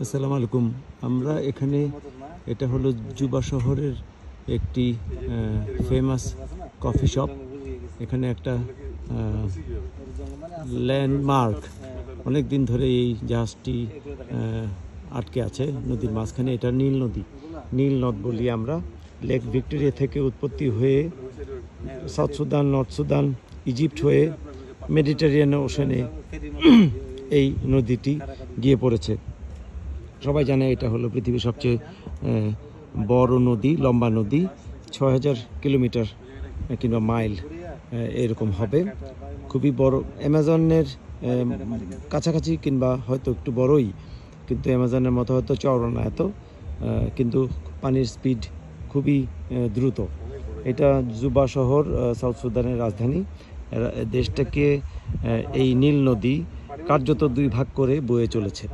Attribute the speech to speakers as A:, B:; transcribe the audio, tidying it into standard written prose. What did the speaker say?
A: আসসালামু আলাইকুম। আমরা এখানে, এটা হলো জুবা শহরের একটি ফেমাস কফি শপ। এখানে একটা ল্যান্ডমার্ক, অনেক দিন ধরে এই জাহাজটি আটকে আছে নদীর মাঝখানে। এটা নীল নদী, নীল নদ বলি আমরা। লেক ভিক্টোরিয়া থেকে উৎপত্তি হয়ে south Sudan, north Sudan, Egypt হয়ে মেডিটেরিয়ান ওশানে এই নদীটি গিয়ে পড়েছে। সবাই জানে এটা হলো পৃথিবীর সবচেয়ে বড় নদী, লম্বা নদী। ৬,০০০ কিলোমিটার কিংবা মাইল এরকম হবে, খুবই বড়। অ্যামাজনের কাছাকাছি কিংবা হয়তো একটু বড়ই, কিন্তু অ্যামাজনের মতো হয়তো চওড়া না এত, কিন্তু পানির স্পিড খুবই দ্রুত। এটা জুবা শহর, সাউথ সুদানের রাজধানী। দেশটাকে এই নীল নদী কার্যত ২ ভাগ করে বয়ে চলেছে।